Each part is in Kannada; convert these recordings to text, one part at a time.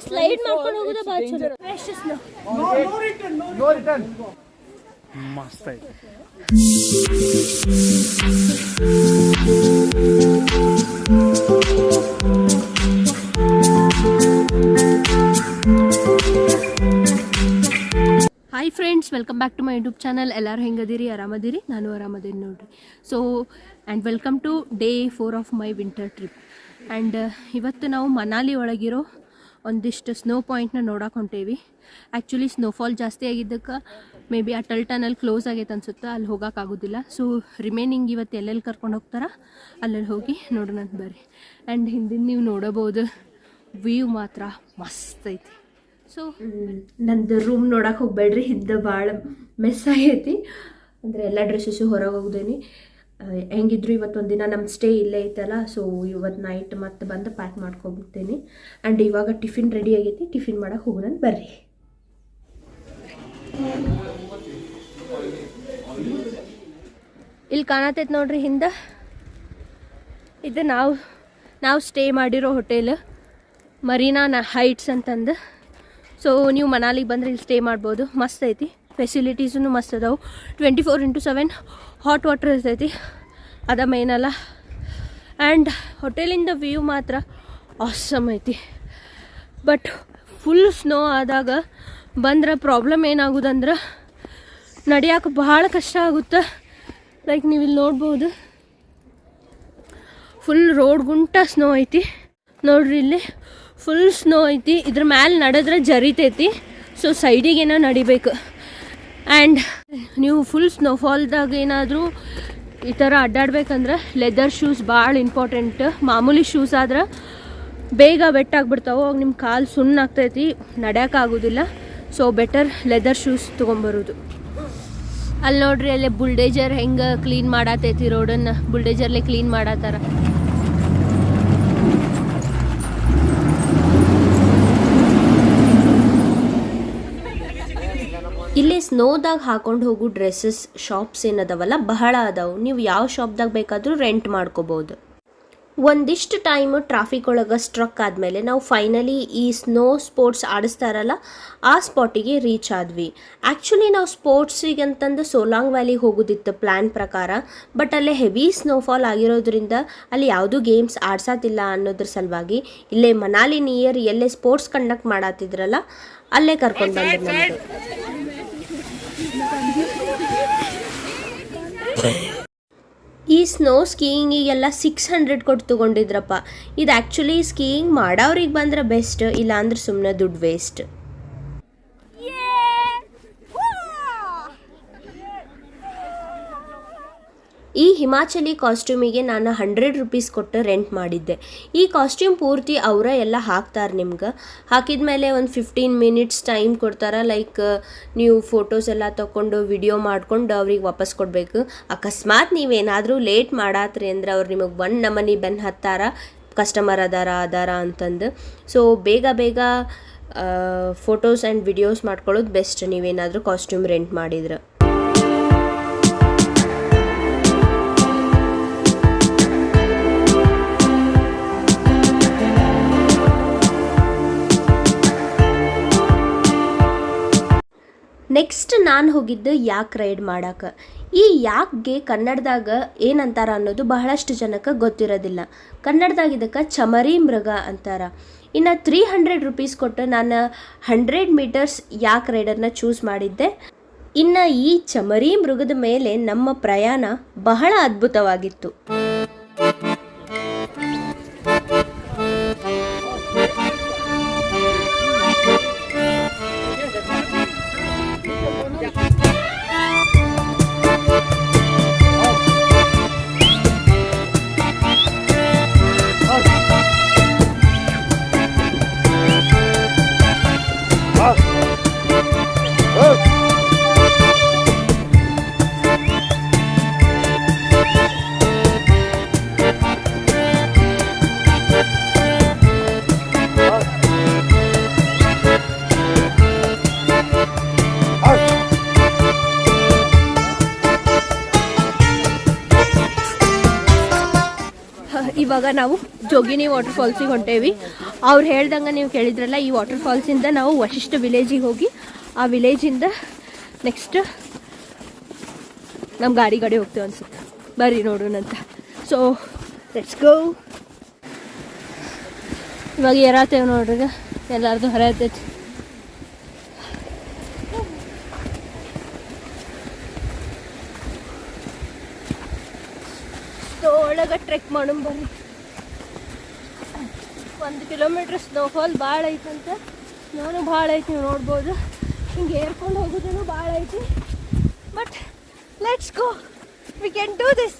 ಸ್ಲೈಡ್ ಮಾಡ್ಕೊಂಡು ಹೋಗೋದು ಭಾಳ ಚಲೋ. Fresh snow. No return. ಮಸ್ತ್ ಐತಿ. Hi friends, welcome back to my YouTube channel. ಎಲ್ಲರೂ ಹೆಂಗದಿರಿ? ಆರಾಮದಿರಿ? ನಾನು ಆರಾಮದೀನಿ ನೋಡ್ರಿ. So and welcome to day 4 of my winter trip. And ಇವತ್ತು ನಾವು ಮನಾಲಿ ಒಳಗಿರೋ ಒಂದಿಷ್ಟು ಸ್ನೋ ಪಾಯಿಂಟ್ನ ನೋಡೋಕೆ ಹೊಂಟೇವಿ. ಆ್ಯಕ್ಚುಲಿ ಸ್ನೋಫಾಲ್ ಜಾಸ್ತಿ ಆಗಿದ್ದಕ್ಕೆ may be Atal tunnel close ಆಗೈತೆ ಅನ್ಸುತ್ತೆ, ಅಲ್ಲಿ ಹೋಗೋಕ್ಕಾಗೋದಿಲ್ಲ. ಸೊ ರಿಮೈನಿಂಗ್ ಇವತ್ತು ಎಲ್ಲೆಲ್ಲಿ ಕರ್ಕೊಂಡು ಹೋಗ್ತಾರ ಅಲ್ಲೆಲ್ಲಿ ಹೋಗಿ ನೋಡೋಣ ಅಂತ ಬರ್ರಿ. ಆ್ಯಂಡ್ ಹಿಂದಿನ ನೀವು ನೋಡಬಹುದು, ವ್ಯೂ ಮಾತ್ರ ಮಸ್ತ್ ಐತಿ. ಸೊ ನಂದು ರೂಮ್ ನೋಡಕ್ಕೆ ಹೋಗ್ಬೇಡ್ರಿ, ಹಿಂದೆ ಭಾಳ ಮೆಸ್ ಆಗೈತಿ. ಅಂದರೆ ಎಲ್ಲ ಡ್ರೆಸ್ಸಸ್ಸು ಹೊರಗೆ ಹೋಗ್ದೇನಿ. ಹೆಂಗಿದ್ರು ಇವತ್ತು ಒಂದಿನ ನಮ್ಮ ಸ್ಟೇ ಇಲ್ಲೇ ಐತಲ್ಲ, ಸೊ ಇವತ್ತು ನೈಟ್ ಮತ್ತೆ ಬಂದು ಪ್ಯಾಕ್ ಮಾಡ್ಕೊಬಿಡ್ತೀನಿ. ಆ್ಯಂಡ್ ಇವಾಗ ಟಿಫಿನ್ ರೆಡಿ ಆಗೈತಿ, ಟಿಫಿನ್ ಮಾಡಕ್ಕೆ ಹೋಗೋಣ ಬರ್ರಿ. ಇಲ್ಲಿ ಕಾಣತೈತೆ ನೋಡ್ರಿ ಹಿಂದೆ, ಇದು ನಾವು ಸ್ಟೇ ಮಾಡಿರೋ ಹೋಟೆಲ್ ಮರೀನಾ ಹೈಟ್ಸ್ ಅಂತಂದು. ಸೊ ನೀವು ಮನಾಲಿಗೆ ಬಂದರೆ ಇಲ್ಲಿ ಸ್ಟೇ ಮಾಡ್ಬೋದು. ಮಸ್ತ್ ಐತಿ, ಫೆಸಿಲಿಟೀಸೂ ಮಸ್ತ್ ಅದಾವೆ. 24x7 ಹಾಟ್ ವಾಟರ್ ಇರ್ತೈತಿ, ಅದ ಮೇನಲ್ಲ. ಆ್ಯಂಡ್ ಹೋಟೆಲಿಂದ ವ್ಯೂ ಮಾತ್ರ ಆಸಮ್ ಐತಿ. ಬಟ್ ಫುಲ್ ಸ್ನೋ ಆದಾಗ ಬಂದ್ರೆ ಪ್ರಾಬ್ಲಮ್ ಏನಾಗೋದಂದ್ರೆ ನಡೆಯೋಕೆ ಭಾಳ ಕಷ್ಟ ಆಗುತ್ತೆ. ಲೈಕ್ ನೀವು ಇಲ್ಲಿ ನೋಡ್ಬೋದು, ಫುಲ್ ರೋಡ್ ಗುಂಟ ಸ್ನೋ ಐತಿ ನೋಡ್ರಿ. ಇಲ್ಲಿ ಫುಲ್ ಸ್ನೋ ಐತಿ, ಇದ್ರ ಮ್ಯಾಲೆ ನಡೆದ್ರೆ ಜರಿತೈತಿ. ಸೊ ಸೈಡಿಗೇನೋ ನಡಿಬೇಕು. ಆ್ಯಂಡ್ ನೀವು ಫುಲ್ ಸ್ನೋಫಾಲ್ದಾಗ ಏನಾದರೂ ಈ ಥರ ಅಡ್ಡಾಡ್ಬೇಕಂದ್ರೆ ಲೆದರ್ ಶೂಸ್ ಭಾಳ ಇಂಪಾರ್ಟೆಂಟ್. ಮಾಮೂಲಿ ಶೂಸ್ ಆದ್ರೆ ಬೇಗ ವೆಟ್ಟಾಗ್ಬಿಡ್ತಾವೆ, ಅವಾಗ ನಿಮ್ಮ ಕಾಲು ಸುಣ್ಣಾಗ್ತೈತಿ, ನಡೆಯೋಕ್ಕಾಗೋದಿಲ್ಲ. ಸೊ ಬೆಟರ್ ಲೆದರ್ ಶೂಸ್ ತೊಗೊಂಬರೋದು. ಅಲ್ಲಿ ನೋಡ್ರಿ, ಅಲ್ಲೇ ಬುಲ್ಡೇಜರ್ ಹೆಂಗೆ ಕ್ಲೀನ್ ಮಾಡತೈತಿ ರೋಡನ್ನು, ಬುಲ್ಡೇಜರ್ಲೆ ಕ್ಲೀನ್ ಮಾಡತ್ತಾರ. ಇಲ್ಲಿ ಸ್ನೋದಾಗ ಹಾಕೊಂಡು ಹೋಗೋ ಡ್ರೆಸ್ಸಸ್ ಶಾಪ್ಸ್ ಏನದವಲ್ಲ ಬಹಳ ಅದಾವೆ. ನೀವು ಯಾವ ಶಾಪ್ದಾಗ ಬೇಕಾದರೂ ರೆಂಟ್ ಮಾಡ್ಕೋಬೋದು. ಒಂದಿಷ್ಟು ಟೈಮ್ ಟ್ರಾಫಿಕ್ ಒಳಗೆ ಸ್ಟ್ರಕ್ ಆದಮೇಲೆ ನಾವು ಫೈನಲಿ ಈ ಸ್ನೋ ಸ್ಪೋರ್ಟ್ಸ್ ಆಡಿಸ್ತಾರಲ್ಲ ಆ ಸ್ಪಾಟಿಗೆ ರೀಚ್ ಆದ್ವಿ. ಆ್ಯಕ್ಚುಲಿ ನಾವು ಸ್ಪೋರ್ಟ್ಸಿಗಂತಂದು ಸೋಲಾಂಗ್ ವ್ಯಾಲಿಗೆ ಹೋಗೋದಿತ್ತು ಪ್ಲ್ಯಾನ್ ಪ್ರಕಾರ. ಬಟ್ ಅಲ್ಲೇ ಹೆವಿ ಸ್ನೋಫಾಲ್ ಆಗಿರೋದ್ರಿಂದ ಅಲ್ಲಿ ಯಾವುದೂ ಗೇಮ್ಸ್ ಆಡ್ಸತ್ತಿಲ್ಲ ಅನ್ನೋದ್ರ ಸಲುವಾಗಿ ಇಲ್ಲೇ ಮನಾಲಿ ನಿಯರ್ ಎಲ್ಲೇ ಸ್ಪೋರ್ಟ್ಸ್ ಕಂಡಕ್ಟ್ ಮಾಡತ್ತಿದ್ರಲ್ಲ ಅಲ್ಲೇ ಕರ್ಕೊಂಡು ಬಂದ್ರು ನಮಗೆ. ಈ ಸ್ನೋ ಸ್ಕೀಯಿಂಗಿಗೆಲ್ಲ 600 ಕೊಟ್ಟು ತೊಗೊಂಡಿದ್ರಪ್ಪ. ಇದು ಆ್ಯಕ್ಚುಲಿ ಸ್ಕೀಯಿಂಗ್ ಮಾಡೋರಿಗೆ ಬಂದ್ರೆ ಬೆಸ್ಟ್, ಇಲ್ಲಾಂದ್ರೆ ಸುಮ್ಮನೆ ದುಡ್ಡು ವೇಸ್ಟ್. ಈ ಹಿಮಾಚಲಿ ಕಾಸ್ಟ್ಯೂಮಿಗೆ ನಾನು 100 ರೂಪೀಸ್ ಕೊಟ್ಟು ರೆಂಟ್ ಮಾಡಿದ್ದೆ. ಈ ಕಾಸ್ಟ್ಯೂಮ್ ಪೂರ್ತಿ ಅವರ ಎಲ್ಲ ಹಾಕ್ತಾರೆ ನಿಮ್ಗೆ. ಹಾಕಿದ ಮೇಲೆ ಒಂದು 15 ಮಿನಿಟ್ಸ್ ಟೈಮ್ ಕೊಡ್ತಾರೆ. ಲೈಕ್ ನೀವು ಫೋಟೋಸ್ ಎಲ್ಲ ತೊಗೊಂಡು ವಿಡಿಯೋ ಮಾಡ್ಕೊಂಡು ಅವ್ರಿಗೆ ವಾಪಸ್ ಕೊಡಬೇಕು. ಅಕಸ್ಮಾತ್ ನೀವೇನಾದರೂ ಲೇಟ್ ಮಾಡಾತ್ರಿ ಅಂದ್ರೆ ಅವ್ರು ನಿಮಗೆ ಒಂದು ನಮನಿ ಬೆನ್ನು ಹತ್ತಾರ, ಕಸ್ಟಮರ್ ಅದಾರ ಅಂತಂದು. ಸೊ ಬೇಗ ಫೋಟೋಸ್ ಆ್ಯಂಡ್ ವಿಡಿಯೋಸ್ ಮಾಡ್ಕೊಳ್ಳೋದು ಬೆಸ್ಟ್ ನೀವೇನಾದರೂ ಕಾಸ್ಟ್ಯೂಮ್ ರೆಂಟ್ ಮಾಡಿದ್ರೆ. ನೆಕ್ಸ್ಟ್ ನಾನು ಹೋಗಿದ್ದು ಯಾಕ್ ರೈಡ್ ಮಾಡೋಕೆ. ಈ ಯಾಕ್ಗೆ ಕನ್ನಡದಾಗ ಏನಂತಾರ ಅನ್ನೋದು ಬಹಳಷ್ಟು ಜನಕ್ಕೆ ಗೊತ್ತಿರೋದಿಲ್ಲ. ಕನ್ನಡದಾಗ ಇದಕ್ಕೆ ಚಮರಿ ಮೃಗ ಅಂತಾರ. ಇನ್ನು 300 ರೂಪೀಸ್ ಕೊಟ್ಟು ನಾನು 100 ಮೀಟರ್ಸ್ ಯಾಕ್ ರೈಡರ್ನ ಚೂಸ್ ಮಾಡಿದ್ದೆ. ಇನ್ನು ಈ ಚಮರಿ ಮೃಗದ ಮೇಲೆ ನಮ್ಮ ಪ್ರಯಾಣ ಬಹಳ ಅದ್ಭುತವಾಗಿತ್ತು. ಇವಾಗ ನಾವು ಜೋಗಿನಿ ವಾಟರ್ ಫಾಲ್ಸಿಗೆ ಹೊಂಟೇವಿ. ಅವ್ರು ಹೇಳ್ದಂಗೆ ನೀವು ಕೇಳಿದ್ರಲ್ಲ, ಈ ವಾಟರ್ ಫಾಲ್ಸಿಂದ ನಾವು ವಶಿಷ್ಠ ವಿಲೇಜಿಗೆ ಹೋಗಿ ಆ ವಿಲೇಜಿಂದ ನೆಕ್ಸ್ಟ್ ನಮ್ಮ ಗಾಡಿ ಹೋಗ್ತೇವೆ ಅನ್ಸುತ್ತೆ. ಬರ್ರಿ ನೋಡೋಣಂತ. So let's go. ಇವಾಗ ಏರಾತೇವೆ ನೋಡ್ರಿ, ಎಲ್ಲಾರ್ದು ಹೊರ ಹತ್ತೈತಿ. ಒಳಗೆ ಟ್ರೆಕ್ ಮಾಡೋಣ ಬರ್ರಿ. 1 ಕಿಲೋಮೀಟ್ರ್ ಸ್ನೋಫಾಲ್ ಭಾಳ ಐತಂತ, ಸ್ನೋನು ಭಾಳ ಐತಿ, ನೀವು ನೋಡ್ಬೋದು. ಹಿಂಗೆ ಏರ್ಕೊಂಡು ಹೋಗೋದೂ ಭಾಳ ಐತಿ. But let's go, we can do this.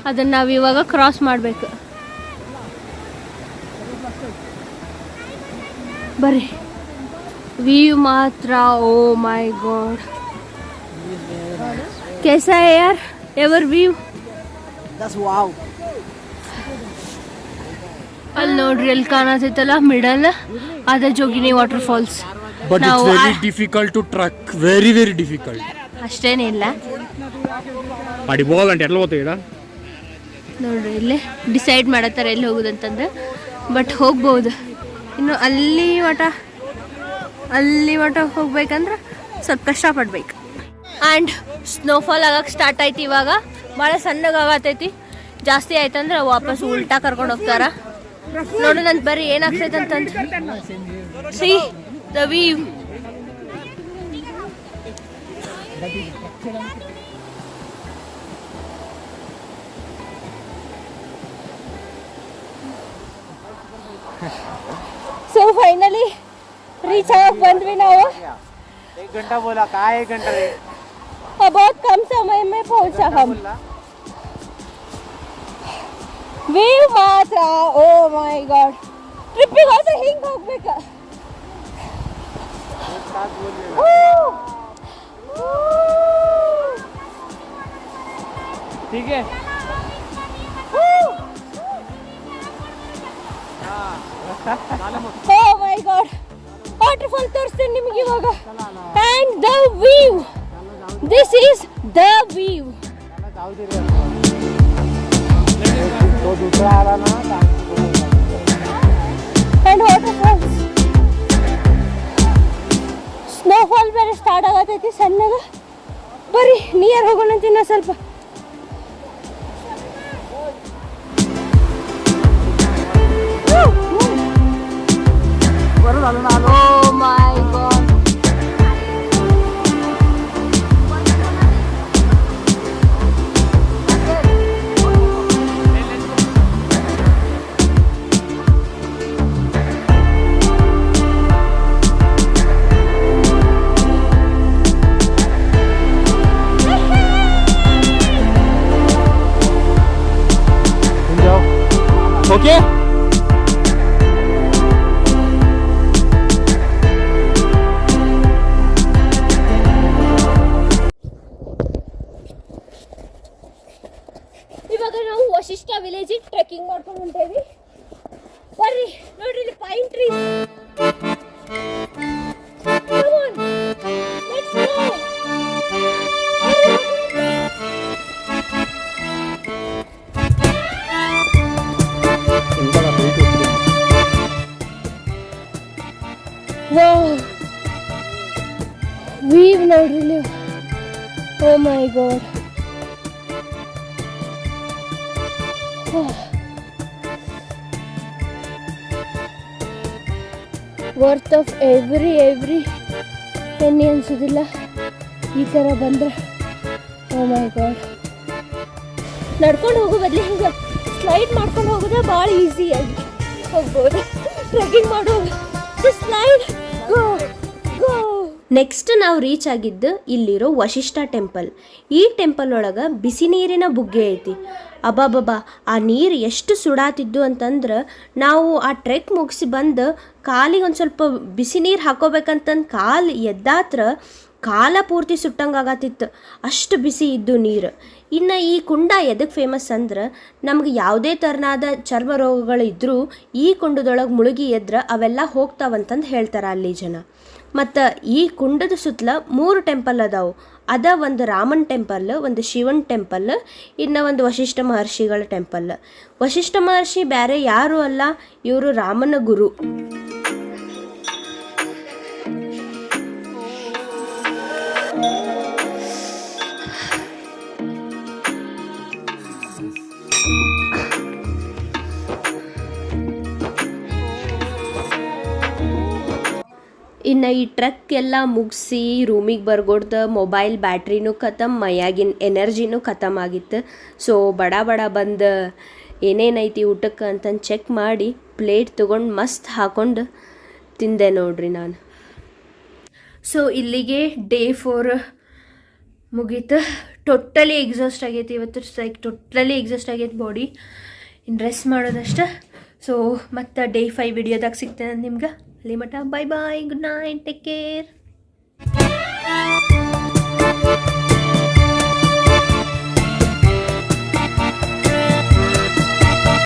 ಅದನ್ನು ನಾವು ಇವಾಗ ಕ್ರಾಸ್ ಮಾಡಬೇಕು. ಬರ್ರಿ, ವ್ಯೂ ಮಾತ್ರ ಓ ಮೈ ಗಾಡ್, कैसा है यार एवर व्यू? ಅಲ್ಲಿ ನೋಡ್ರಿ, ಅಲ್ಲಿ ಕಾಣತೈತಲ್ಲ ಮಿಡಲ್, ಅದ Jogini waterfalls. But it's very difficult to trek, very difficult. ಅಷ್ಟೇನಿಲ್ಲ, ಅಡಿ ಹೋಗಂಟ ಎಲ್ಲ ಹೋಗ್ತೀವಿ ನೋಡ್ರಿ. ಇಲ್ಲೇ ಡಿಸೈಡ್ ಮಾಡತ್ತಾರೆ ಎಲ್ಲಿ ಹೋಗೋದಂತಂದ್ರೆ, ಬಟ್ ಹೋಗ್ಬೋದು. ಇನ್ನು ಅಲ್ಲಿ ಮಟ ಹೋಗ್ಬೇಕಂದ್ರೆ ಸ್ವಲ್ಪ ಕಷ್ಟಪಡ್ಬೇಕು. ಆ್ಯಂಡ್ ಸ್ನೋಫಾಲ್ ಆಗಕ್ಕೆ ಸ್ಟಾರ್ಟ್ ಆಯ್ತು. ಇವಾಗ ಭಾಳ ಸಣ್ಣಗಾಗತೈತಿ, ಜಾಸ್ತಿ ಆಯ್ತಂದ್ರೆ ವಾಪಸ್ ಉಲ್ಟಾ ಕರ್ಕೊಂಡು ಹೋಗ್ತಾರ. ನೋಡೋಣಂತ ಬರ್ರಿ ಏನಾಗ್ತೈತೆ ಅಂತಂದು. C the view. So finally reach ಆಗಕ್ಕೆ ಬಂದ್ವಿ ನಾವು. 1 घंटा बोला, कहाँ 1 घंटा रे? बहुत कम समय में पहुंचा हम. ವ್ಯೂ ಮಾತ್ರ ಓ ಮೈ ಗಾಡ್. ಟ್ರಿಪ್ಪಿಗೆ ಹೋದ್ರೆ ಹಿಂಗೆ ಹೋಗ್ಬೇಕು. ठीक है. Oh my God, waterfall ತೋರಿಸ್ತೀನಿ ನಿಮಗೆ ಇವಾಗ. And the view, this is the view. And waterfalls, snowfall ಬೇರೆ ಸ್ಟಾರ್ಟ್ ಆಗತೈತಿ ಸಣ್ಣಗ. ಬರ್ರಿ ನಿಯರ್ ಹೋಗೋಣಂತ ಇನ್ನೂ ಸ್ವಲ್ಪ. Oh my god. Okay? ಇವಾಗ ನಾವು ವಶಿಷ್ಠ ವಿಲೇಜಿಗೆ ಟ್ರೆಕ್ಕಿಂಗ್ ಮಾಡ್ಕೊಂಡು ಹೊಂಟೇವಿ. ವೀವ್ ನೋಡ್ರಿ ನೀವು. Oh my God. Worth of every penny ಅನ್ಸೋದಿಲ್ಲ ಈ ಥರ ಬಂದರೆ. Oh my God. ನಡ್ಕೊಂಡು ಹೋಗೋ ಬದಲು ಹಿಂಗೆ ಸ್ಲೈಡ್ ಮಾಡ್ಕೊಂಡು ಹೋಗೋದೇ ಭಾಳ ಈಸಿಯಾಗಿ ಹೋಗ್ಬೋದು. ಟ್ರೆಕ್ಕಿಂಗ್ ಮಾಡೋ ಸ್ಲೈಡ್ ಗೋ ಗೋ. ನೆಕ್ಸ್ಟ್ ನಾವು ರೀಚ್ ಆಗಿದ್ದು ಇಲ್ಲಿರೋ ವಶಿಷ್ಠ ಟೆಂಪಲ್. ಈ ಟೆಂಪಲ್ ಒಳಗೆ ಬಿಸಿ ನೀರಿನ ಬುಗ್ಗೆ ಐತಿ. ಅಬ್ಬಾಬಬ್ಬಾ, ಆ ನೀರು ಎಷ್ಟು ಸುಡಾತಿದ್ದು ಅಂತಂದ್ರೆ ನಾವು ಆ ಟ್ರೆಕ್ ಮುಗಿಸಿ ಬಂದು ಕಾಲಿಗೆ ಒಂದು ಸ್ವಲ್ಪ ಬಿಸಿ ನೀರು ಹಾಕೋಬೇಕಂತಂದು ಕಾಲು ಎದ್ದಾತ್ರ ಕಾಲ ಪೂರ್ತಿ ಸುಟ್ಟಂಗೆ ಆಗತ್ತಿತ್ತು, ಅಷ್ಟು ಬಿಸಿ ಇದ್ದು ನೀರು. ಇನ್ನು ಈ ಕುಂಡ ಎದಕ್ಕೆ ಫೇಮಸ್ ಅಂದ್ರೆ ನಮ್ಗೆ ಯಾವುದೇ ಥರನಾದ ಚರ್ಮ ರೋಗಗಳಿದ್ರೂ ಈ ಕುಂಡದೊಳಗೆ ಮುಳುಗಿ ಎದ್ರೆ ಅವೆಲ್ಲ ಹೋಗ್ತಾವಂತಂದು ಹೇಳ್ತಾರೆ ಅಲ್ಲಿ ಜನ. ಮತ್ತು ಈ ಕುಂಡದ ಸುತ್ತಲ 3 ಟೆಂಪಲ್ ಅದಾವು. ಒಂದು ರಾಮನ್ ಟೆಂಪಲ್, ಒಂದು ಶಿವನ್ ಟೆಂಪಲ್, ಇನ್ನು ಒಂದು ವಶಿಷ್ಠ ಮಹರ್ಷಿಗಳ ಟೆಂಪಲ್. ವಶಿಷ್ಠ ಮಹರ್ಷಿ ಬೇರೆ ಯಾರೂ ಅಲ್ಲ, ಇವರು ರಾಮನ ಗುರು. ಇನ್ನು ಈ ಟ್ರಕ್ ಎಲ್ಲ ಮುಗಿಸಿ ರೂಮಿಗೆ ಬರ್ಗೊಡ್ದು ಮೊಬೈಲ್ ಬ್ಯಾಟ್ರಿನೂ ಖತಮ್, ಮೈಯಾಗಿನ ಎನರ್ಜಿನೂ ಖತಮ್ ಆಗಿತ್ತು. ಸೊ ಬಡ ಬಂದು ಏನೇನೈತಿ ಊಟಕ್ಕೆ ಅಂತಂದು ಚೆಕ್ ಮಾಡಿ ಪ್ಲೇಟ್ ತೊಗೊಂಡು ಮಸ್ತ್ ಹಾಕೊಂಡು ತಿಂದೆ ನೋಡ್ರಿ ನಾನು. ಸೊ ಇಲ್ಲಿಗೆ ಡೇ 4 ಮುಗೀತು. ಟೋಟಲಿ ಎಕ್ಸಾಸ್ಟ್ ಆಗೈತಿ ಇವತ್ತು. ಟೋಟಲಿ ಎಕ್ಸಾಸ್ಟ್ ಆಗೈತಿ ಬಾಡಿ. ಇನ್ನು ರೆಸ್ಟ್ ಮಾಡೋದಷ್ಟೆ. ಸೊ ಮತ್ತು ಡೇ 5 ವಿಡಿಯೋದಾಗ ಸಿಗ್ತೇನೆ ನಿಮ್ಗೆ. ಅಲ್ಲಿ ಮಟ ಬಾಯ್ ಬಾಯ್, ಗುಡ್ ನೈಟ್, ಟೇಕ್ ಕೇರ್.